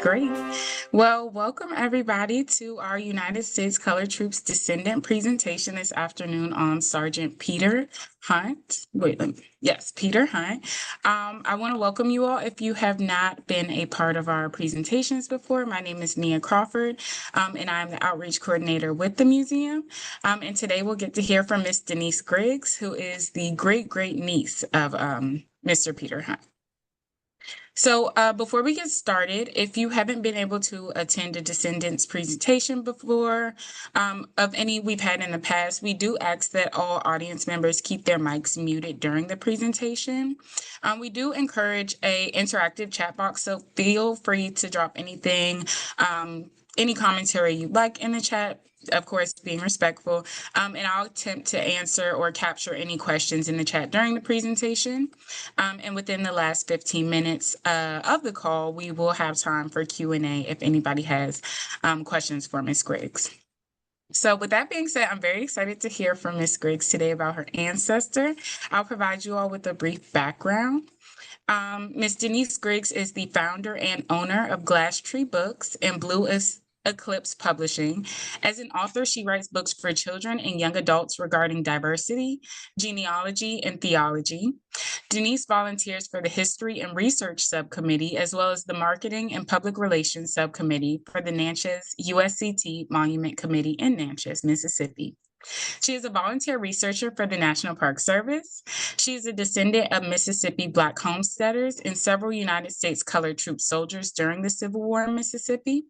Great. Well, welcome everybody to our United States Color Troops Descendant presentation this afternoon on Sergeant Peter Hunt. Yes, Peter Hunt. I want to welcome you all. If you have not been a part of our presentations before, my name is Nia Crawford, and I'm the outreach coordinator with the museum. And today we'll get to hear from Miss Denise Griggs, who is the great niece of Mr. Peter Hunt. So before we get started, if you haven't been able to attend a Descendants presentation before, of any we've had in the past, we do ask that all audience members keep their mics muted during the presentation. We do encourage a interactive chat box, so feel free to drop anything, any commentary you'd like in the chat, of course, being respectful, and I'll attempt to answer or capture any questions in the chat during the presentation. And within the last 15 minutes of the call, we will have time for Q&A if anybody has questions for Ms. Griggs. So with that being said, I'm very excited to hear from Ms. Griggs today about her ancestor. I'll provide you all with a brief background. Ms. Denise Griggs is the founder and owner of Glass Tree Books and Blue Eclipse Publishing. As an author, she writes books for children and young adults regarding diversity, genealogy, and theology. Denise volunteers for the History and Research Subcommittee, as well as the Marketing and Public Relations Subcommittee for the Natchez USCT Monument Committee in Natchez, Mississippi. She is a volunteer researcher for the National Park Service. She is a descendant of Mississippi Black homesteaders and several United States Colored Troop soldiers during the Civil War in Mississippi.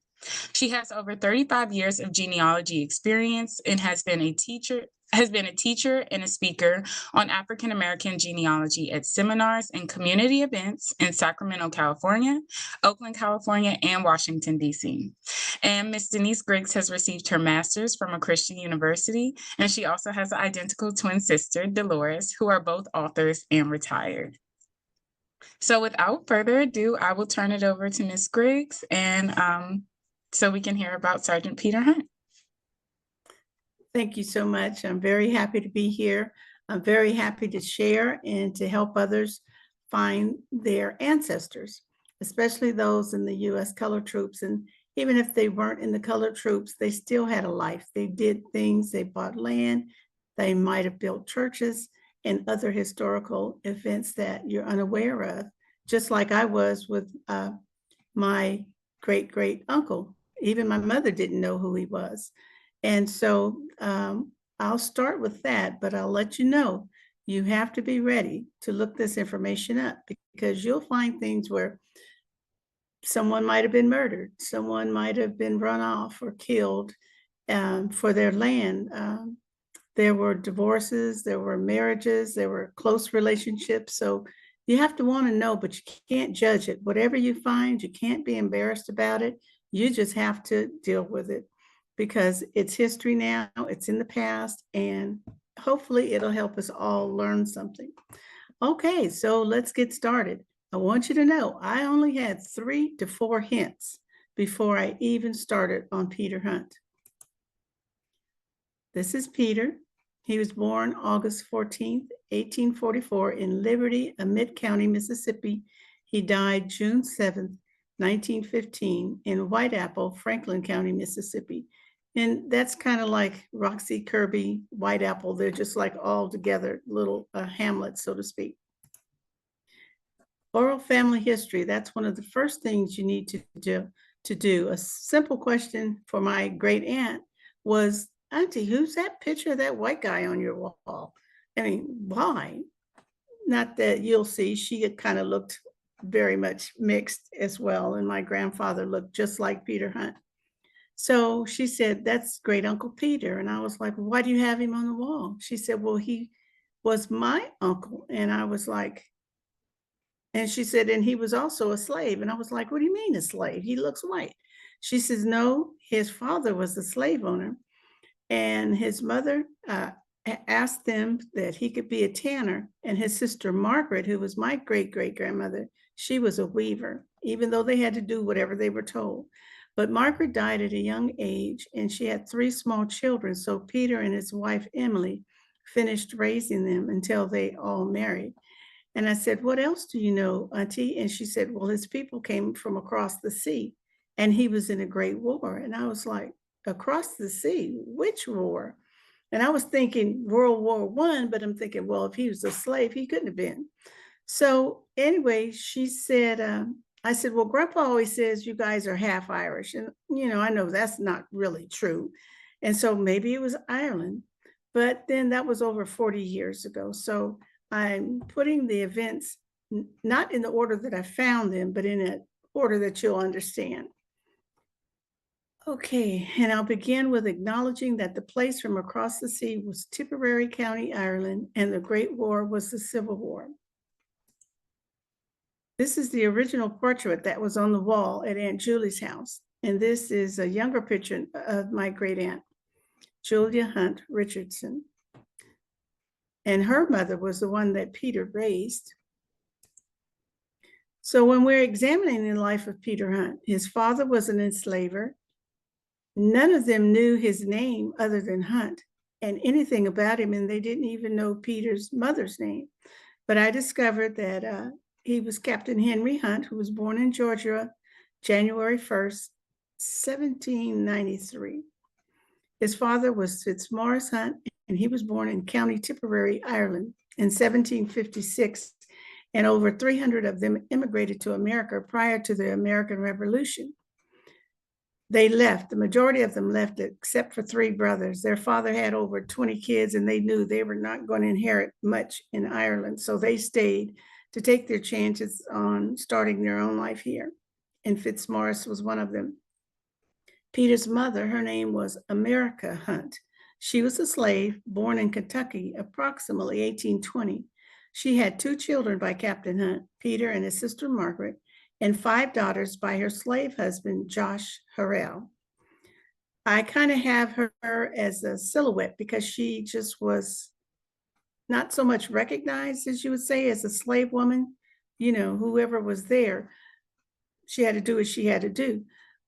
She has over 35 years of genealogy experience and has been a teacher and a speaker on African American genealogy at seminars and community events in Sacramento, California, Oakland, California, and Washington, D.C. And Ms. Denise Griggs has received her master's from a Christian university, and she also has an identical twin sister, Dolores, who are both authors and retired. So without further ado, I will turn it over to Ms. Griggs, and so we can hear about Sergeant Peter Hunt. Thank you so much. I'm very happy to be here. I'm very happy to share and to help others find their ancestors, especially those in the U.S. Colored Troops. And even if they weren't in the Colored Troops, they still had a life. They did things, they bought land, they might have built churches and other historical events that you're unaware of, just like I was with my great uncle. Even my mother didn't know who he was. And so I'll start with that, but I'll let you know, you have to be ready to look this information up, because you'll find things where someone might have been murdered, someone might have been run off or killed for their land. There were divorces, there were marriages, there were close relationships. So you have to want to know, but you can't judge it. Whatever you find, you can't be embarrassed about it. You just have to deal with it, because it's history now, it's in the past, and hopefully it'll help us all learn something. Okay, so let's get started. I want you to know I only had 3 to 4 hints before I even started on Peter Hunt. This is Peter. He was born August 14th, 1844 in Liberty, Amite County, Mississippi. He died June 7th, 1915 in Whiteapple, Franklin County, Mississippi. And that's kind of like Roxy, Kirby, Whiteapple. They're just like all together little hamlets, so to speak. Oral family history. That's one of the first things you need to do. A simple question for my great aunt was, Auntie, who's that picture of that white guy on your wall? I mean, why? Not that you'll see, she had kind of looked very much mixed as well. And my grandfather looked just like Peter Hunt. So she said, that's great Uncle Peter. And I was like, why do you have him on the wall? She said, well, he was my uncle. And I was like, and she said, and he was also a slave. And I was like, what do you mean a slave? He looks white. She says, no, his father was a slave owner. And his mother asked them that he could be a tanner. And his sister Margaret, who was my great-great-grandmother, she was a weaver, even though they had to do whatever they were told. But Margaret died at a young age, and she had 3 small children. So Peter and his wife, Emily, finished raising them until they all married. And I said, what else do you know, Auntie? And she said, well, his people came from across the sea. and he was in a Great War. And I was like, across the sea, which war? And I was thinking World War I, but I'm thinking, well, if he was a slave, he couldn't have been. So anyway, she said, I said, well, Grandpa always says you guys are half Irish. And, I know that's not really true. And so maybe it was Ireland, but then that was over 40 years ago. So I'm putting the events not in the order that I found them, but in an order that you'll understand. Okay, and I'll begin with acknowledging that the place from across the sea was Tipperary County, Ireland, and the Great War was the Civil War. This is the original portrait that was on the wall at Aunt Julie's house. And this is a younger picture of my great aunt, Julia Hunt Richardson. And her mother was the one that Peter raised. So when we're examining the life of Peter Hunt, his father was an enslaver. None of them knew his name other than Hunt and anything about him, and they didn't even know Peter's mother's name. But I discovered that he was Captain Henry Hunt, who was born in Georgia, January 1st, 1793. His father was Fitzmaurice Hunt, and he was born in County Tipperary, Ireland in 1756, and over 300 of them immigrated to America prior to the American Revolution. They left, the majority of them left except for 3 brothers. Their father had over 20 kids, and they knew they were not going to inherit much in Ireland, so they stayed to take their chances on starting their own life here. And Fitzmaurice was one of them. Peter's mother, her name was America Hunt. She was a slave born in Kentucky, approximately 1820. She had 2 children by Captain Hunt, Peter and his sister Margaret, and 5 daughters by her slave husband, Josh Harrell. I kind of have her as a silhouette because she just was not so much recognized, as you would say, as a slave woman. Whoever was there, she had to do what she had to do.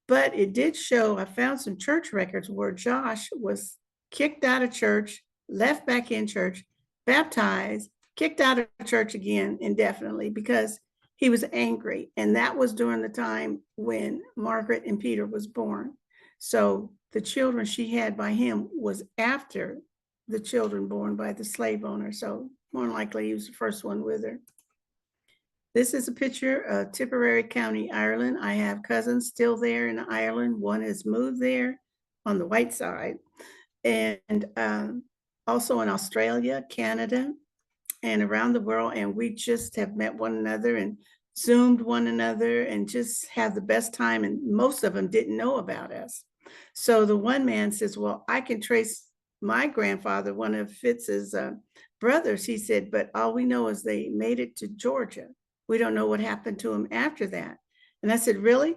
But it did show, I found some church records where Josh was kicked out of church, left back in church, baptized, kicked out of church again indefinitely because he was angry. And that was during the time when Margaret and Peter was born. So the children she had by him was after the children born by the slave owner. So more than likely he was the first one with her. This is a picture of Tipperary County, Ireland. I have cousins still there in Ireland. One has moved there on the white side. And also in Australia, Canada, and around the world. And we just have met one another and Zoomed one another and just have the best time. And most of them didn't know about us. So the one man says, well, I can trace my grandfather, one of Fitz's brothers. He said, but all we know is they made it to Georgia. We don't know what happened to him after that. And I said, really?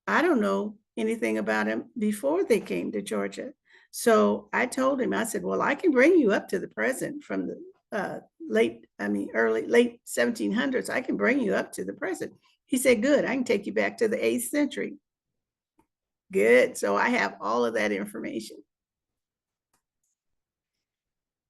I don't know anything about him before they came to Georgia. So I told him, I said, well, I can bring you up to the present from the late 1700s. I can bring you up to the present. He said, good, I can take you back to the 8th century. Good. So I have all of that information.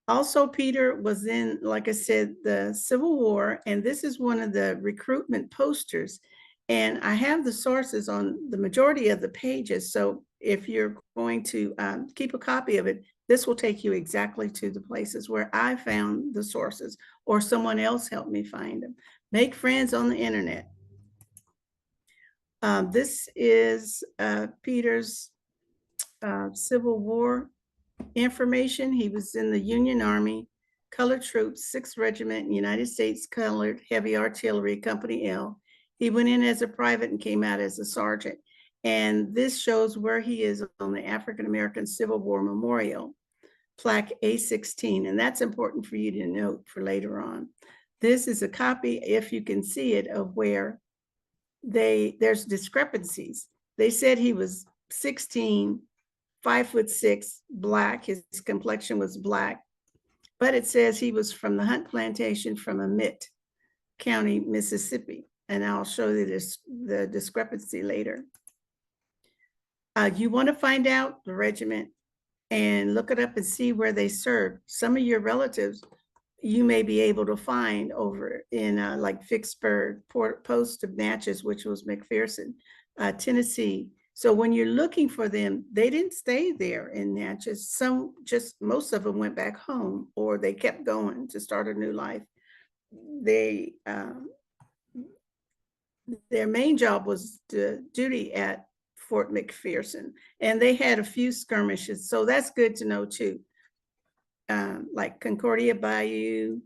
Also, Peter was in, like I said, the Civil War, and this is one of the recruitment posters. And I have the sources on the majority of the pages. So if you're going to keep a copy of it, this will take you exactly to the places where I found the sources or someone else helped me find them. Make friends on the internet. This is Peter's Civil War information. He was in the Union Army, Colored Troops, 6th Regiment, United States Colored Heavy Artillery, Company L. He went in as a private and came out as a sergeant. And this shows where he is on the African American Civil War Memorial, plaque A16. And that's important for you to note for later on. This is a copy, if you can see it, of where there's discrepancies. They said he was 16, 5'6", black. His complexion was black, but it says he was from the Hunt Plantation from Amite County, Mississippi. And I'll show you the discrepancy later. You want to find out the regiment and look it up and see where they served. Some of your relatives you may be able to find over in like Vicksburg, Post of Natchez, which was McPherson, Tennessee, So when you're looking for them, they didn't stay there in Natchez. Most of them went back home, or they kept going to start a new life. They their main job was to duty at Fort McPherson, and they had a few skirmishes, so that's good to know too. Like Concordia Bayou,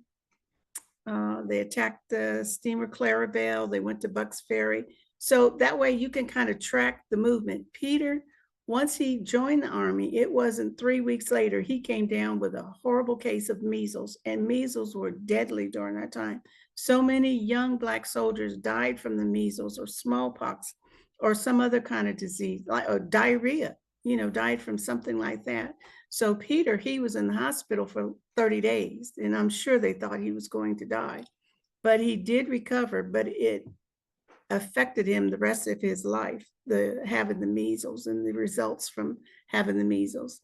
they attacked the steamer Clarabelle, they went to Bucks Ferry. So that way you can kind of track the movement. Peter, once he joined the Army, it wasn't 3 weeks later, he came down with a horrible case of measles, and measles were deadly during that time. So many young Black soldiers died from the measles or smallpox or some other kind of disease, like or diarrhea, died from something like that. So Peter, he was in the hospital for 30 days, and I'm sure they thought he was going to die. But he did recover, but it affected him the rest of his life, having the measles and the results from having the measles.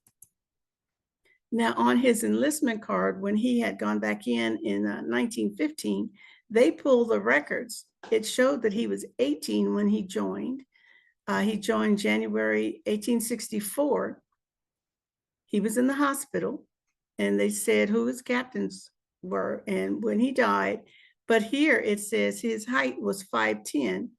Now, on his enlistment card, when he had gone back in 1915, they pulled the records. It showed that he was 18 when he joined. He joined January 1864. He was in the hospital, and they said who his captains were and when he died. But here it says his height was 5'10".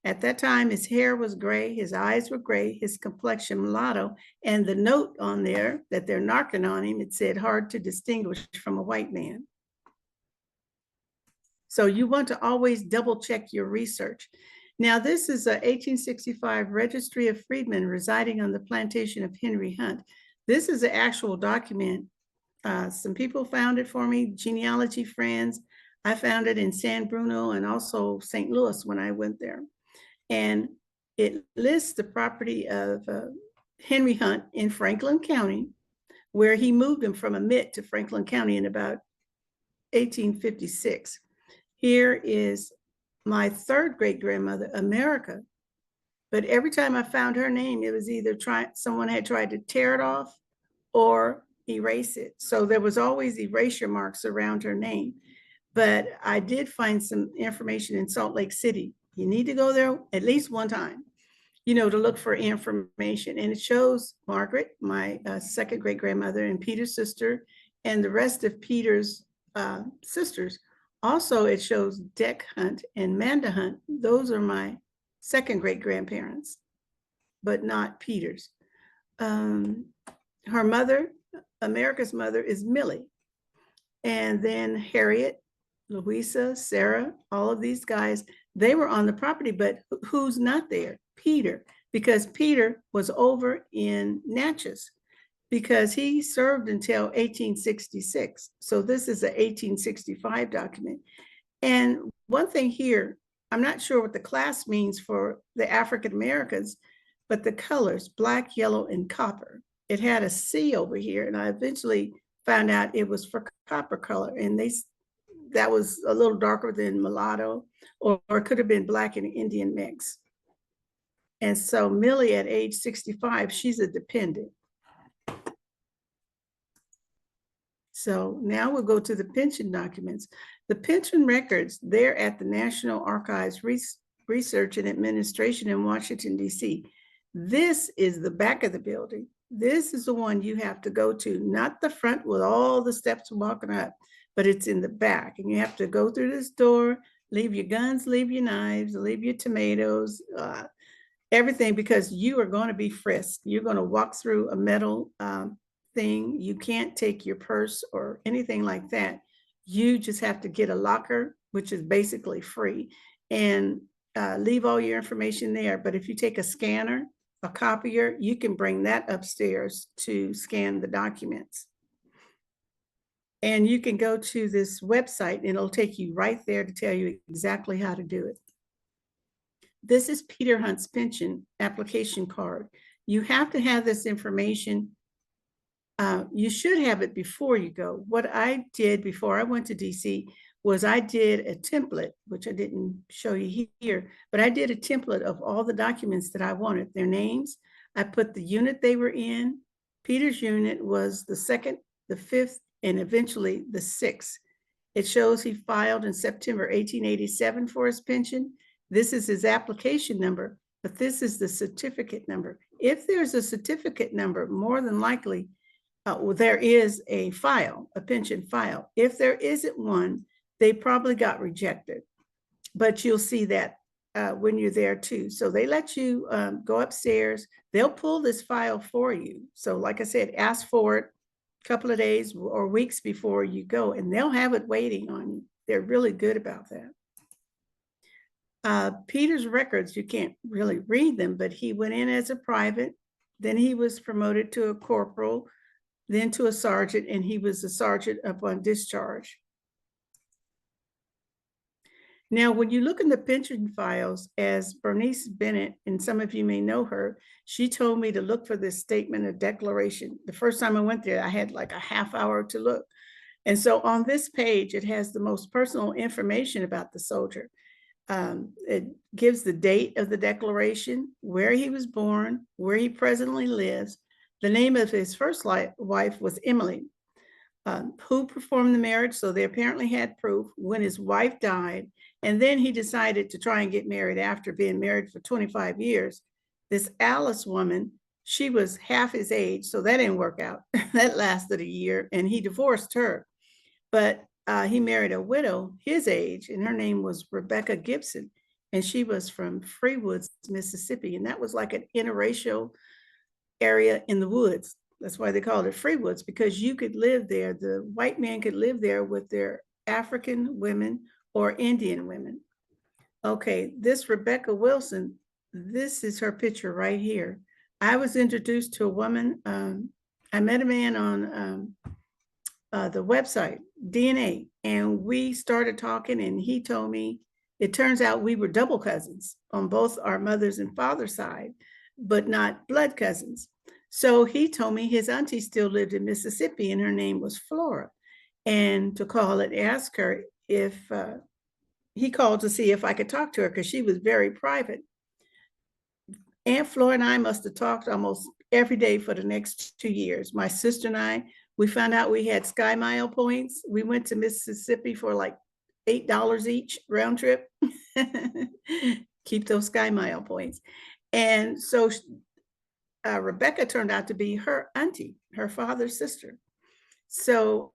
At that time, his hair was gray, his eyes were gray, his complexion mulatto, and the note on there that they're knocking on him, it said hard to distinguish from a white man. So you want to always double check your research. Now, this is a 1865 Registry of Freedmen residing on the plantation of Henry Hunt. This is an actual document. Some people found it for me, genealogy friends. I found it in San Bruno and also St. Louis when I went there. And it lists the property of Henry Hunt in Franklin County, where he moved him from Ammit to Franklin County in about 1856. Here is my third great grandmother, America. But every time I found her name, it was either someone had tried to tear it off or erase it. So there was always erasure marks around her name. But I did find some information in Salt Lake City. You need to go there at least one time, to look for information. And it shows Margaret, my second great grandmother, and Peter's sister, and the rest of Peter's sisters. Also, it shows Deck Hunt and Manda Hunt. Those are my second great grandparents, but not Peter's. Her mother, America's mother, is Millie. And then Harriet, Louisa, Sarah, all of these guys, they were on the property, but who's not there? Peter, because Peter was over in Natchez because he served until 1866. So this is an 1865 document. And one thing here, I'm not sure what the class means for the African Americans, but the colors, black, yellow, and copper. It had a C over here, and I eventually found out it was for copper color, and that was a little darker than mulatto, or it could have been black and Indian mix. And so Millie, at age 65, she's a dependent. So now we'll go to the pension documents. The pension records, they're at the National Archives Research and Administration in Washington, D.C. This is the back of the building. This is the one you have to go to, not the front with all the steps walking up, but it's in the back. And you have to go through this door, leave your guns, leave your knives, leave your tomatoes, everything, because you are going to be frisked. You're going to walk through a metal thing. You can't take your purse or anything like that. You just have to get a locker, which is basically free, and leave all your information there. But if you take a scanner, a copier, you can bring that upstairs to scan the documents. And you can go to this website and it'll take you right there to tell you exactly how to do it. This is Peter Hunt's pension application card. You have to have this information. You should have it before you go. What I did before I went to DC was I did a template, which I didn't show you here, but I did a template of all the documents that I wanted, their names. I put the unit they were in. Peter's unit was the 2nd, the 5th, and eventually the 6th. It shows he filed in September 1887 for his pension. This is his application number. but this is the certificate number. If there's a certificate number, more than likely, well, there is a file, a pension file. If there isn't one, they probably got rejected, but you'll see that when you're there too. So they let you go upstairs. They'll pull this file for you. So like I said, ask for it a couple of days or weeks before you go, and they'll have it waiting on you. They're really good about that. Peter's records, you can't really read them, but he went in as a private, then he was promoted to a corporal, then to a sergeant, and he was a sergeant upon discharge. Now, when you look in the pension files, as Bernice Bennett, and some of you may know her, she told me to look for this statement of declaration. The first time I went there, I had like a half hour to look. And so on this page, it has the most personal information about the soldier. It gives the date of the declaration, where he was born, where he presently lives. The name of his first wife was Emily. Who performed the marriage, so they apparently had proof, when his wife died, and then he decided to try and get married after being married for 25 years. This Alice woman, she was half his age, so that didn't work out. That lasted a year, and he divorced her. But he married a widow his age, and her name was Rebecca Gibson, and she was from Freewoods, Mississippi, and that was like an interracial area in the woods. That's why they called it Freewoods, because you could live there. The white man could live there with their African women or Indian women. Okay, this Rebecca Wilson, this is her picture right here. I was introduced to a woman. I met a man on the website, DNA, and we started talking, and he told me, it turns out we were double cousins on both our mother's and father's side, but not blood cousins. So he told me his auntie still lived in Mississippi, and her name was Flora. And to call and ask her if he called to see if I could talk to her, because she was very private. Aunt Flora and I must have talked almost every day for the next 2 years. My sister and I, we found out we had Sky Mile points. We went to Mississippi for like $8 each round trip. Keep those Sky Mile points. And so Rebecca turned out to be her auntie, her father's sister. So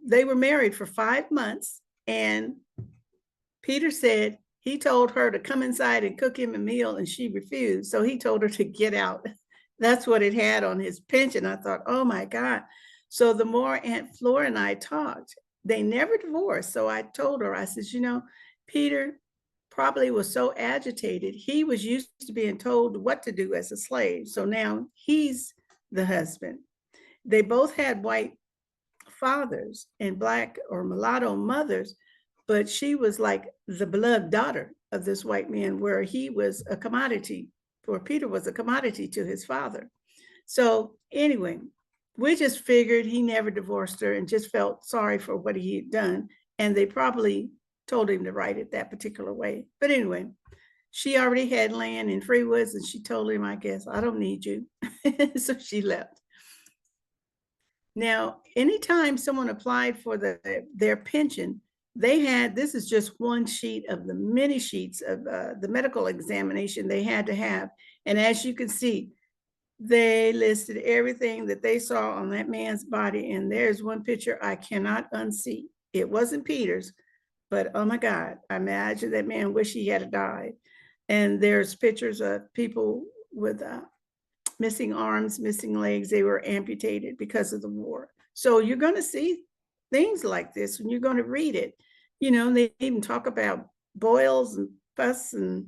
they were married for 5 months, and Peter said he told her to come inside and cook him a meal, and she refused. So he told her to get out. That's what it had on his pension. I thought, oh my God. So the more Aunt Flora and I talked, they never divorced. So I told her, I said, you know, Peter probably was so agitated. He was used to being told what to do as a slave. So now he's the husband. They both had white fathers and black or mulatto mothers, but she was like the beloved daughter of this white man, where he was a commodity, or Peter was a commodity to his father. So anyway, we just figured he never divorced her and just felt sorry for what he had done. And they probably told him to write it that particular way. But anyway, she already had land in Freewoods, and she told him, I guess, I don't need you. So she left. Now, anytime someone applied for their pension, they had, this is just one sheet of the many sheets of the medical examination they had to have. And as you can see, they listed everything that they saw on that man's body. And there's one picture I cannot unsee. It wasn't Peter's, but oh my God, I imagine that man wish he had died. And there's pictures of people with missing arms, missing legs. They were amputated because of the war. So you're going to see things like this when you're going to read it. You know, they even talk about boils and pus and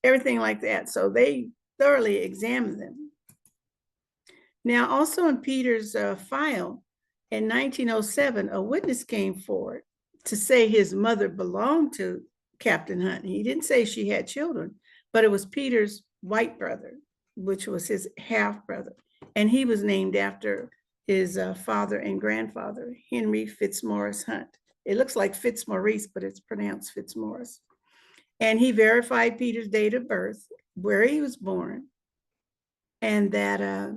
everything like that. So they thoroughly examine them. Now, also in Peter's file, in 1907, a witness came forward to say his mother belonged to Captain Hunt. He didn't say she had children, but it was Peter's white brother, which was his half brother. And he was named after his father and grandfather, Henry Fitzmaurice Hunt. It looks like Fitzmaurice, but it's pronounced Fitzmaurice. And he verified Peter's date of birth, where he was born, and that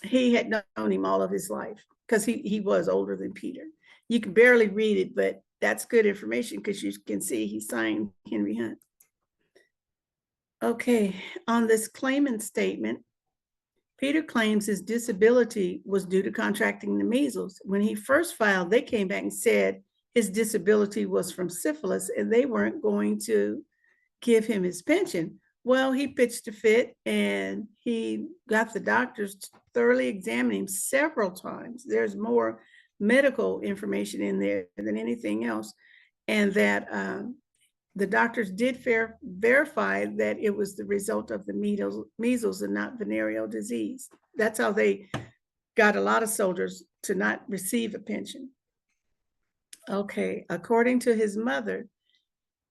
he had known him all of his life, because he was older than Peter. You can barely read it, but that's good information, because you can see he signed Henry Hunt. Okay, on this claimant statement, Peter claims his disability was due to contracting the measles. When he first filed, they came back and said his disability was from syphilis and they weren't going to give him his pension. Well, he pitched a fit and he got the doctors to thoroughly examine him several times. There's more medical information in there than anything else. And that the doctors did verify that it was the result of the measles and not venereal disease. That's how they got a lot of soldiers to not receive a pension. Okay, according to his mother,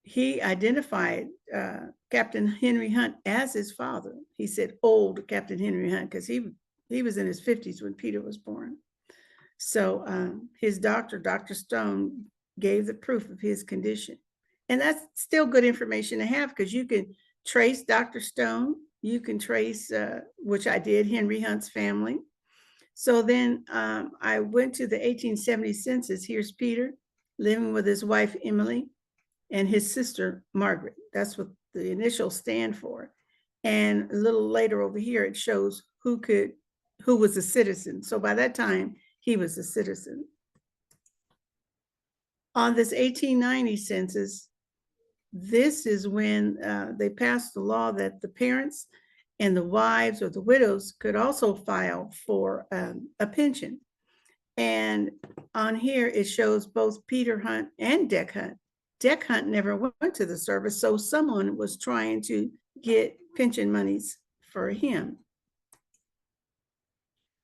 he identified Captain Henry Hunt as his father. He said old Captain Henry Hunt because he was in his 50s when Peter was born. So his doctor, Dr. Stone, gave the proof of his condition. And that's still good information to have because you can trace Dr. Stone. You can trace, which I did, Henry Hunt's family. So then I went to the 1870 census. Here's Peter living with his wife, Emily, and his sister, Margaret. That's what the initials stand for. And a little later over here, it shows who was a citizen. So by that time, he was a citizen. On this 1890 census, this is when they passed the law that the parents and the wives or the widows could also file for a pension. And on here, it shows both Peter Hunt and Deck Hunt. Deck Hunt never went to the service, so someone was trying to get pension monies for him.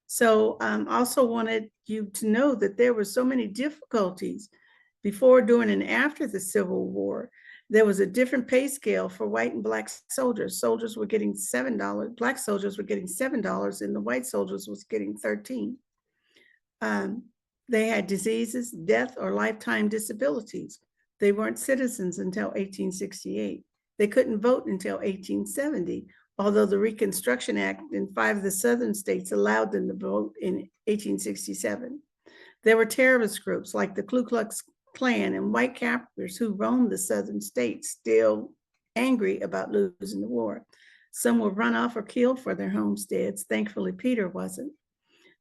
So also wanted you to know that there were so many difficulties before, during, and after the Civil War. There was a different pay scale for white and black soldiers. Soldiers were getting $7, black soldiers were getting $7, and the white soldiers was getting $13. They had diseases, death, or lifetime disabilities. They weren't citizens until 1868. They couldn't vote until 1870, although the Reconstruction Act in 5 of the southern states allowed them to vote in 1867. There were terrorist groups like the Ku Klux Klan and white captors who roamed the southern states, still angry about losing the war. Some were run off or killed for their homesteads. Thankfully, Peter wasn't.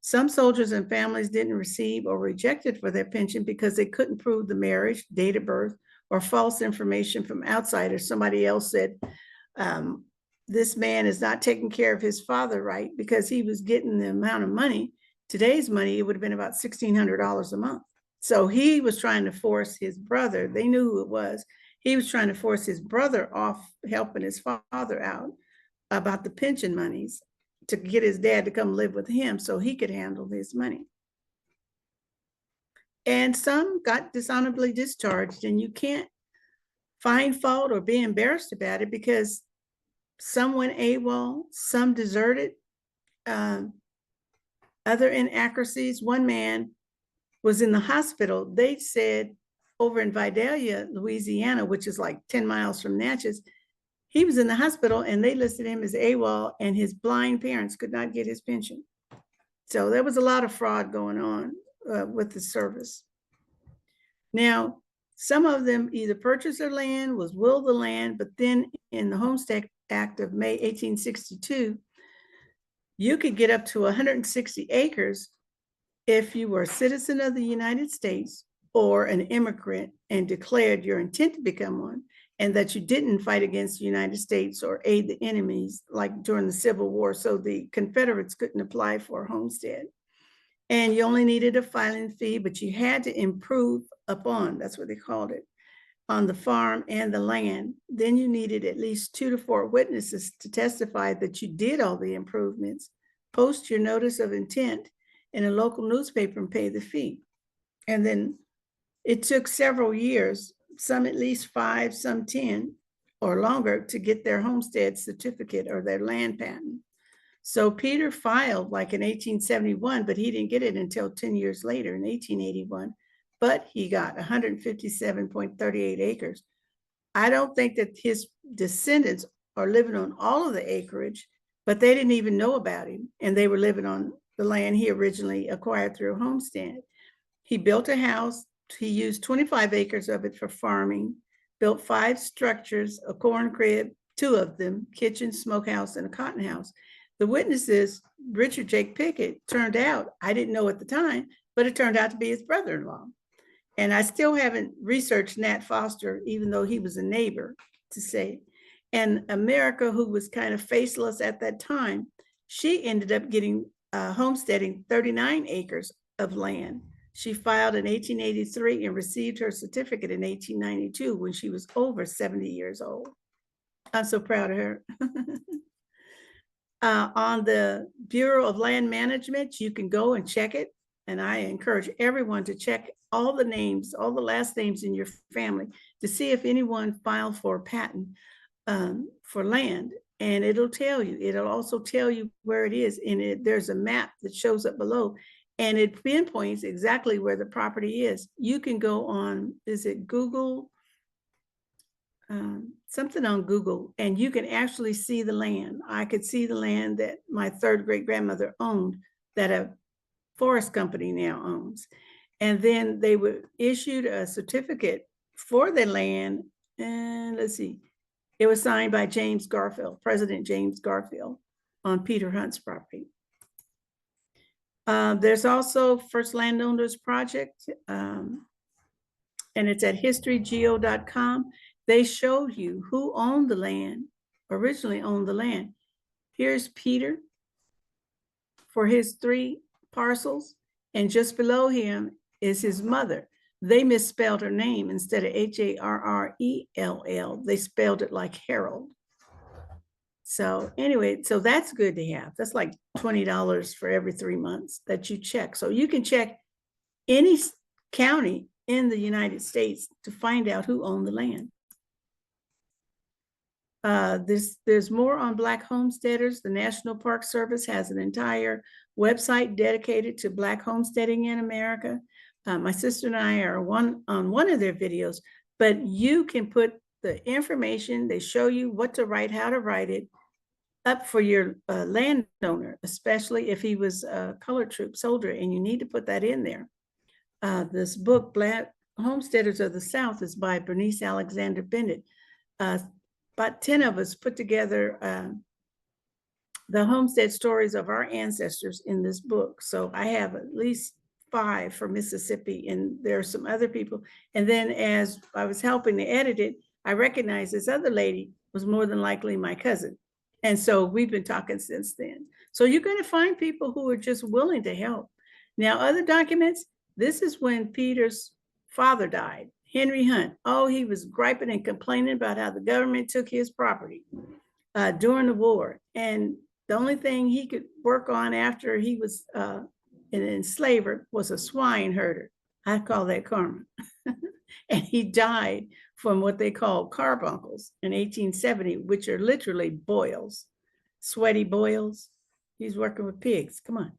Some soldiers and families didn't receive or rejected for their pension because they couldn't prove the marriage, date of birth, or false information from outsiders. Somebody else said, this man is not taking care of his father right because he was getting the amount of money. Today's money, it would have been about $1,600 a month. So he was trying to force his brother, they knew who it was, he was trying to force his brother off helping his father out about the pension monies to get his dad to come live with him so he could handle his money. And some got dishonorably discharged, and you can't find fault or be embarrassed about it because some went AWOL, some deserted, other inaccuracies. One man was in the hospital. They said over in Vidalia, Louisiana, which is like 10 miles from Natchez, he was in the hospital and they listed him as AWOL, and his blind parents could not get his pension. So there was a lot of fraud going on with the service. Now, some of them either purchased their land, was willed the land, but then in the Homestead Act of May 1862, you could get up to 160 acres if you were a citizen of the United States or an immigrant and declared your intent to become one, and that you didn't fight against the United States or aid the enemies like during the Civil War. So the Confederates couldn't apply for a homestead. And you only needed a filing fee, but you had to improve upon, that's what they called it, on the farm and the land. Then you needed at least 2 to 4 witnesses to testify that you did all the improvements. Post your notice of intent in a local newspaper and pay the fee. And then it took several years, some at least 5, some 10 or longer, to get their homestead certificate or their land patent. So Peter filed like in 1871, but he didn't get it until 10 years later in 1881, but he got 157.38 acres. I don't think that his descendants are living on all of the acreage, but they didn't even know about him, and they were living on the land he originally acquired through a homestead. He built a house. He used 25 acres of it for farming, built 5 structures, a corn crib, two of them, kitchen, smokehouse, and a cotton house. The witnesses, Richard Jake Pickett, turned out, I didn't know at the time, but it turned out to be his brother-in-law. And I still haven't researched Nat Foster, even though he was a neighbor, to say. And America, who was kind of faceless at that time, she ended up getting homesteading 39 acres of land. She filed in 1883 and received her certificate in 1892 when she was over 70 years old. I'm so proud of her. On the Bureau of Land Management, you can go and check it. And I encourage everyone to check all the names, all the last names in your family to see if anyone filed for a patent for land. And it'll tell you, it'll also tell you where it is. And there's a map that shows up below and it pinpoints exactly where the property is. You can go on, is it Google? Something on Google, and you can actually see the land. I could see the land that my third great grandmother owned that a forest company now owns. And then they were issued a certificate for the land. And let's see, it was signed by James Garfield, President James Garfield, on Peter Hunt's property. There's also First Landowners Project, and it's at historygeo.com. They showed you who owned the land, originally owned the land. Here's Peter for his 3 parcels, and just below him is his mother. They misspelled her name. Instead of Harrell, they spelled it like Harold. So anyway, so that's good to have. That's like $20 for every 3 months that you check. So you can check any county in the United States to find out who owned the land. There's more on Black homesteaders. The National Park Service has an entire website dedicated to Black homesteading in America. My sister and I are on one of their videos, but you can put the information, they show you what to write, how to write it, up for your landowner, especially if he was a colored troop soldier, and you need to put that in there. This book, Black Homesteaders of the South, is by Bernice Alexander Bennett. About 10 of us put together the homestead stories of our ancestors in this book. So I have at least 5 for Mississippi, and there are some other people. And then as I was helping to edit it, I recognized this other lady was more than likely my cousin. And so we've been talking since then. So you're going to find people who are just willing to help. Now, other documents, this is when Peter's father died. Henry Hunt. Oh, he was griping and complaining about how the government took his property during the war. And the only thing he could work on after he was an enslaver was a swine herder. I call that karma. And he died from what they call carbuncles in 1870, which are literally boils, sweaty boils. He's working with pigs. Come on.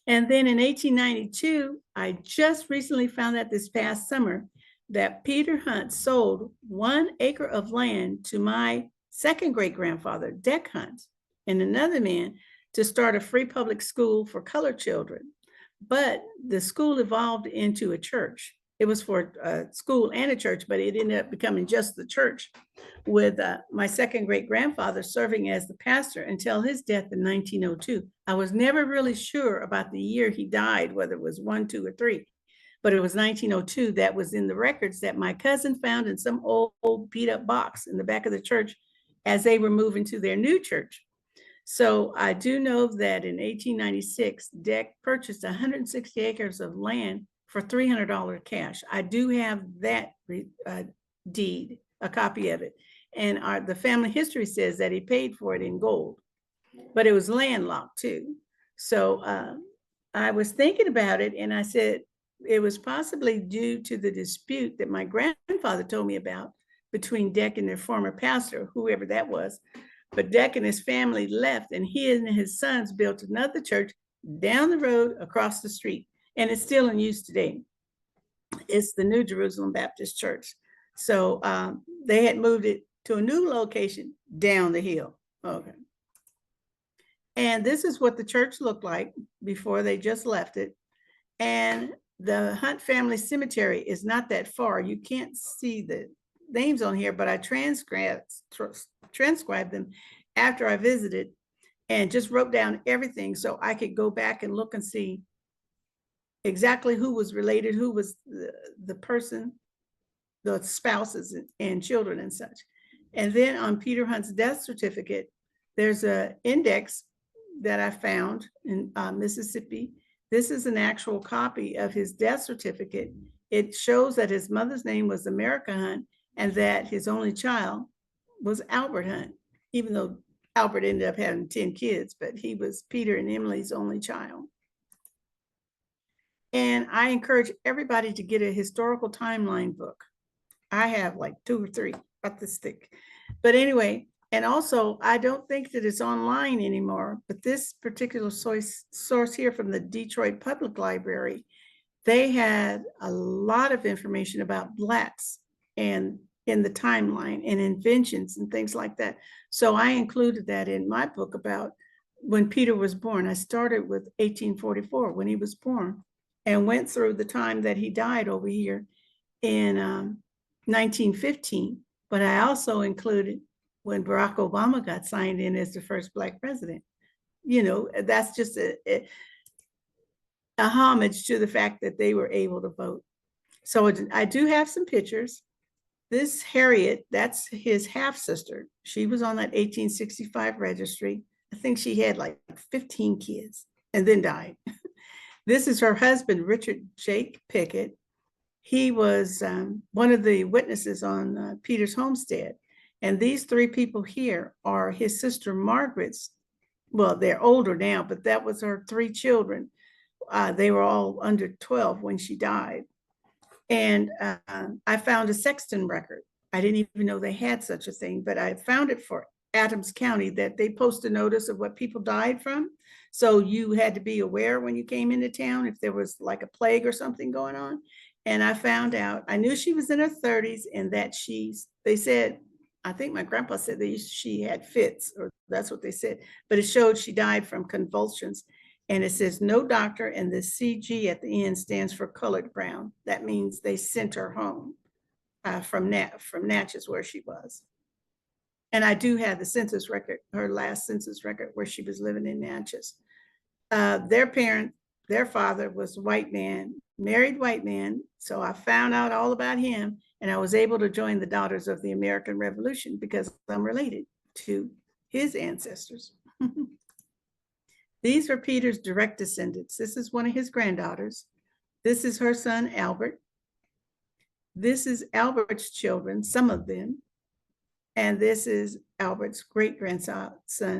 And then in 1892, I just recently found out this past summer that Peter Hunt sold 1 acre of land to my second great grandfather, Deck Hunt, and another man to start a free public school for colored children. But the school evolved into a church. It was for a school and a church, but it ended up becoming just the church, with my second great grandfather serving as the pastor until his death in 1902. I was never really sure about the year he died, whether it was 1, 2, or 3, but it was 1902. That was in the records that my cousin found in some old beat up box in the back of the church as they were moving to their new church. So I do know that in 1896, Deck purchased 160 acres of land for $300 cash. I do have that deed, a copy of it. And the family history says that he paid for it in gold, but it was landlocked too. So I was thinking about it, and I said it was possibly due to the dispute that my grandfather told me about between Deck and their former pastor, whoever that was. But Deck and his family left, and he and his sons built another church down the road across the street. And it's still in use today. It's the New Jerusalem Baptist Church. So they had moved it to a new location down the hill. Okay. And this is what the church looked like before they just left it. And the Hunt family cemetery is not that far. You can't see names on here, but I transcribed them after I visited and just wrote down everything so I could go back and look and see exactly who was related, who was the person, the spouses and children and such. And then on Peter Hunt's death certificate, there's an index that I found in Mississippi. This is an actual copy of his death certificate. It shows that his mother's name was America Hunt and that his only child was Albert Hunt, even though Albert ended up having 10 kids, but he was Peter and Emily's only child. And I encourage everybody to get a historical timeline book. I have like 2 or 3 about this thick. But anyway, and also I don't think that it's online anymore, but this particular source here from the Detroit Public Library, they had a lot of information about Blacks and in the timeline and inventions and things like that. So I included that in my book about when Peter was born. I started with 1844 when he was born and went through the time that he died over here in 1915. But I also included when Barack Obama got signed in as the first Black president. You know, that's just a homage to the fact that they were able to vote. So I do have some pictures. This Harriet, that's his half sister. She was on that 1865 registry. I think she had like 15 kids and then died. This is her husband, Richard Jake Pickett. He was one of the witnesses on Peter's homestead. And these 3 people here are his sister Margaret's. Well, they're older now, but that was her 3 children. They were all under 12 when she died. And I found a sexton record. I didn't even know they had such a thing, but I found it for Adams County that they post a notice of what people died from. So you had to be aware when you came into town if there was like a plague or something going on. And I found out, I knew she was in her 30s and that they said, I think my grandpa said she had fits, or that's what they said, but it showed she died from convulsions. And it says no doctor, and the CG at the end stands for colored brown. That means they sent her home from Natchez where she was. And I do have the census record, her last census record where she was living in Natchez. Their father was a white man, married white man. So I found out all about him and I was able to join the Daughters of the American Revolution because I'm related to his ancestors. These are Peter's direct descendants. This is one of his granddaughters. This is her son, Albert. This is Albert's children, some of them. And this is Albert's great-grandson,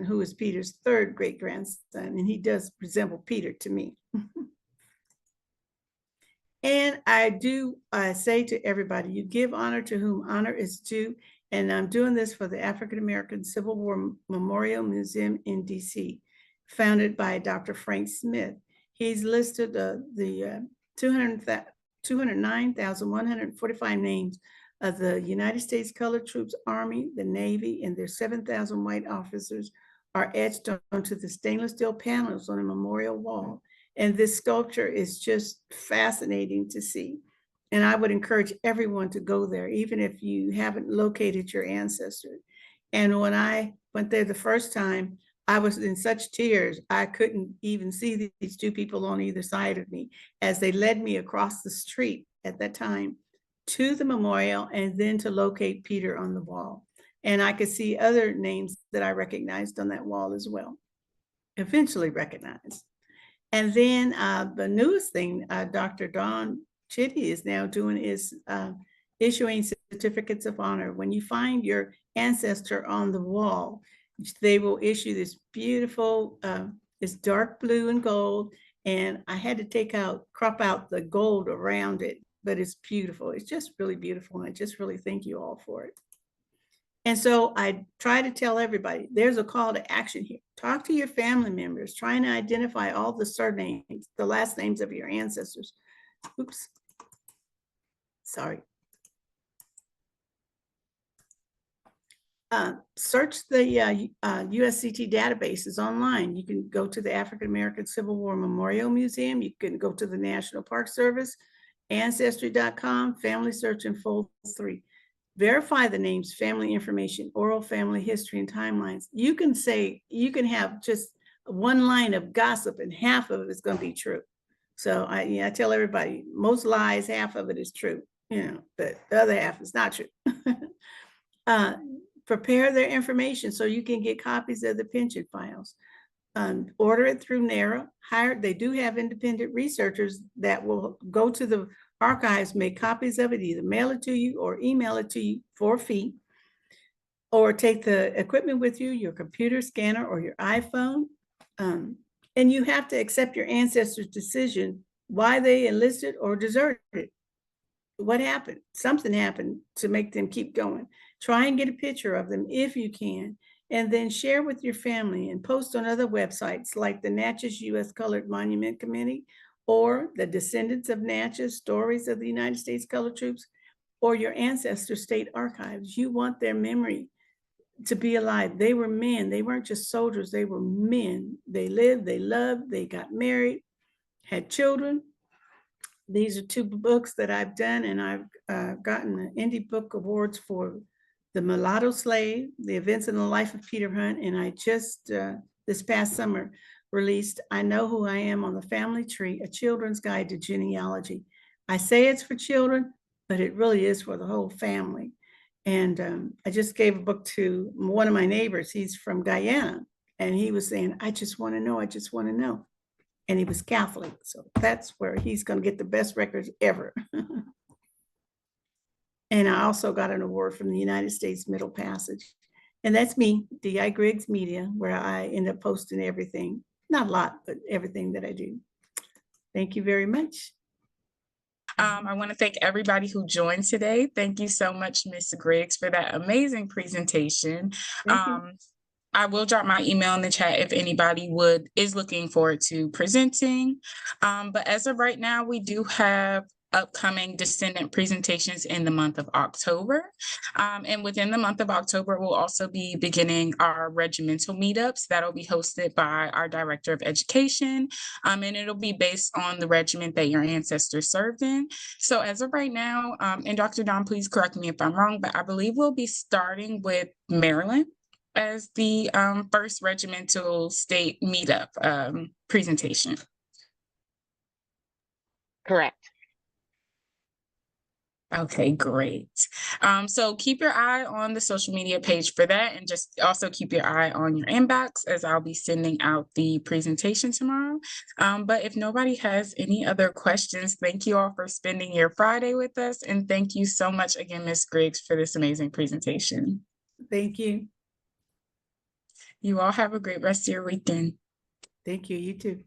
who is Peter's 3rd great-grandson, and he does resemble Peter to me. And I do say to everybody, you give honor to whom honor is due, and I'm doing this for the African American Civil War Memorial Museum in DC, founded by Dr. Frank Smith. He's listed the 209,145 names of the United States Colored Troops, Army, the Navy, and their 7,000 white officers are etched onto the stainless steel panels on a memorial wall. And this sculpture is just fascinating to see. And I would encourage everyone to go there, even if you haven't located your ancestor. And when I went there the first time, I was in such tears, I couldn't even see these 2 people on either side of me as they led me across the street at that time to the memorial and then to locate Peter on the wall. And I could see other names that I recognized on that wall as well, eventually recognized. And then the newest thing Dr. Dawn Chitty is now doing is issuing certificates of honor. When you find your ancestor on the wall, they will issue this beautiful, it's dark blue and gold. And I had to crop out the gold around it, but it's beautiful. It's just really beautiful. And I just really thank you all for it. And so I try to tell everybody, there's a call to action here. Talk to your family members, trying to identify all the surnames, the last names of your ancestors. Oops, sorry. Search the USCT databases online. You can go to the African American Civil War Memorial Museum. You can go to the National Park Service, Ancestry.com, Family Search, and Fold 3. verify the names, family information, oral family history, and timelines. You can have just one line of gossip and half of it is going to be true. So I tell everybody, most lies, half of it is true, but the other half is not true. Prepare their information so you can get copies of the pension files. Order it through NARA. They do have independent researchers that will go to the archives, make copies of it, either mail it to you or email it to you for a fee, or take the equipment with you, your computer scanner or your iPhone. And you have to accept your ancestors' decision why they enlisted or deserted. What happened? Something happened to make them keep going. Try and get a picture of them if you can, and then share with your family and post on other websites like the Natchez U.S. Colored Monument Committee or the Descendants of Natchez, Stories of the United States Colored Troops, or your ancestor state archives. You want their memory to be alive. They were men. They weren't just soldiers. They were men. They lived, they loved, they got married, had children. These are 2 books that I've done, and I've gotten the Indie Book Awards for The Mulatto Slave, The Events in the Life of Peter Hunt, and I just, this past summer, released I Know Who I Am on the Family Tree, a children's guide to genealogy. I say it's for children, but it really is for the whole family. And I just gave a book to one of my neighbors. He's from Guyana, and he was saying, I just want to know, I just want to know. And he was Catholic, so that's where he's going to get the best records ever. And I also got an award from the United States Middle Passage. And that's me, D.I. Griggs Media, where I end up posting everything. Not a lot, but everything that I do. Thank you very much. I want to thank everybody who joined today. Thank you so much, Ms. Griggs, for that amazing presentation. Thank you. I will drop my email in the chat if anybody is looking forward to presenting. But as of right now, we do have upcoming descendant presentations in the month of October. And within the month of October, we'll also be beginning our regimental meetups that'll be hosted by our Director of Education. And it'll be based on the regiment that your ancestors served in. So as of right now, and Dr. Don, please correct me if I'm wrong, but I believe we'll be starting with Maryland as the first regimental state meetup presentation. Correct. Okay, great. So keep your eye on the social media page for that, and just also keep your eye on your inbox as I'll be sending out the presentation tomorrow. But if nobody has any other questions, thank you all for spending your Friday with us. And thank you so much again, Ms. Griggs, for this amazing presentation. Thank you. You all have a great rest of your weekend. Thank you. You too.